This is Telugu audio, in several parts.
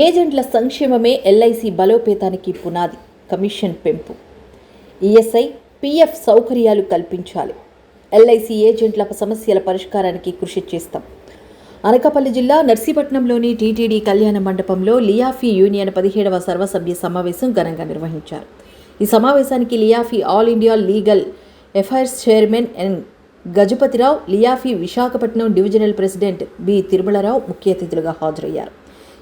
ఏజెంట్ల సంక్షేమమే ఎల్ఐసి బలోపేతానికి పునాది. కమిషన్ పెంపు, ఈఎస్ఐ, పిఎఫ్ సౌకర్యాలు కల్పించాలి. ఎల్ఐసి ఏజెంట్ల సమస్యల పరిష్కారానికి కృషి చేస్తాం. అనకాపల్లి జిల్లా నర్సీపట్నంలోని టీటీడీ కళ్యాణ మండపంలో లియాఫీ యూనియన్ 17వ సర్వసభ్య సమావేశం ఘనంగా నిర్వహించారు. ఈ సమావేశానికి లియాఫీ all India legal affairs chairman N Gajapathirao, లియాఫీ Visakhapatnam divisional president B Tirumalarao ముఖ్య అతిథులుగా హాజరయ్యారు.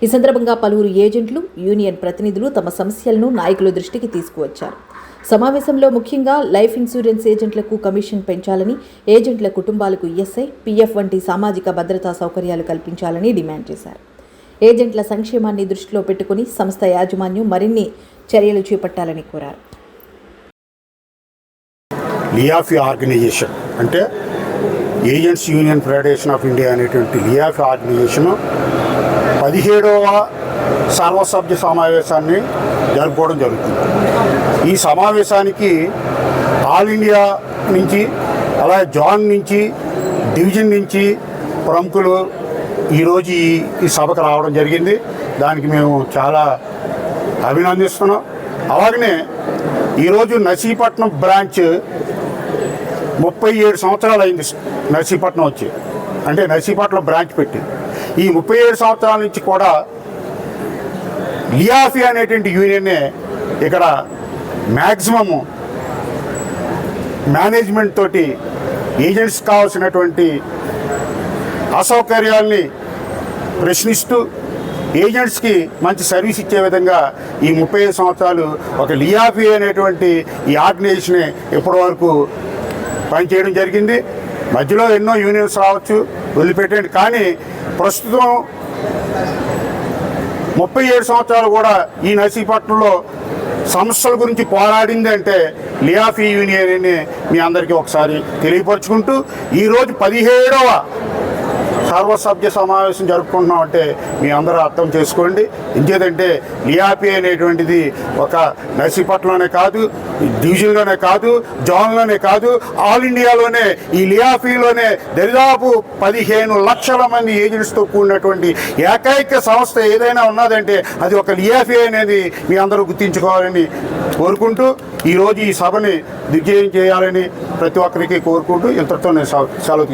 ఈ సందర్భంగా పలువురు ఏజెంట్లు, యూనియన్ ప్రతినిధులు తమ సమస్యలను నాయకుల దృష్టికి తీసుకువచ్చారు. సమావేశంలో ముఖ్యంగా లైఫ్ ఇన్సూరెన్స్ ఏజెంట్లకు కమిషన్ పెంచాలని, ఏజెంట్ల కుటుంబాలకు ఈఎస్ఐ, పిఎఫ్ వంటి సామాజిక భద్రతా సౌకర్యాలు కల్పించాలని డిమాండ్ చేశారు. ఏజెంట్ల సంక్షేమాన్ని దృష్టిలో పెట్టుకుని సంస్థ యాజమాన్యం మరిన్ని చర్యలు చేపట్టాలని కోరారు. లియాఫీ ఆర్గనైజేషన్ అంటే agents union federation of India అనేటువంటి లియాఫీ ఆర్గనైజేషను 17వ సర్వసభ్య సమావేశాన్ని జరుపుకోవడం జరుగుతుంది. ఈ సమావేశానికి ఆల్ ఇండియా నుంచి, అలాగే జోన్ నుంచి, డివిజన్ నుంచి ప్రముఖులు ఈరోజు ఈ సభకు రావడం జరిగింది. దానికి మేము చాలా అభినందిస్తున్నాం. అలాగనే ఈరోజు నర్సీపట్నం బ్రాంచ్ 37 సంవత్సరాలు అయింది. నర్సీపట్నం వచ్చి అంటే నర్సీపట్నం బ్రాంచ్ పెట్టి ఈ 37 సంవత్సరాల నుంచి కూడా లియాఫీ అనేటువంటి యూనియన్నే ఇక్కడ మ్యాక్సిమము మేనేజ్మెంట్ తోటి ఏజెంట్స్ కావాల్సినటువంటి అసౌకర్యాల్ని ప్రశ్నిస్తూ ఏజెంట్స్కి మంచి సర్వీస్ ఇచ్చే విధంగా ఈ 35 సంవత్సరాలు ఒక లియాఫీ అనేటువంటి ఈ ఆర్గనైజేషన్ ఇప్పటివరకు పనిచేయడం జరిగింది. మధ్యలో ఎన్నో యూనియన్స్ రావచ్చు, వదిలిపెట్టండి. కానీ ప్రస్తుతం 37 సంవత్సరాలు కూడా ఈ నర్సీపట్నంలో సమస్యల గురించి పోరాడింది అంటే లియాఫీ యూనియన్ అని మీ అందరికీ ఒకసారి తెలియపరుచుకుంటూ, ఈరోజు 17వ సర్వసభ్య సమావేశం జరుపుకుంటున్నామంటే మీ అందరూ అర్థం చేసుకోండి. ఇంకేదంటే లియాఫీ అనేటువంటిది ఒక నర్సీపట్నంలోనే కాదు, డివిజన్లోనే కాదు, జోన్లోనే కాదు, ఆల్ ఇండియాలోనే ఈ లియాఫీలోనే దరిదాపు 15 లక్షల మంది ఏజెంట్స్తో కూడినటువంటి ఏకైక సంస్థ ఏదైనా ఉన్నదంటే అది ఒక లియాఫీ అనేది మీ అందరూ గుర్తించుకోవాలని కోరుకుంటూ, ఈరోజు ఈ సభని దిగ్విజయం చేయాలని ప్రతి ఒక్కరికి కోరుకుంటూ ఇంతటితో నేను సెలవు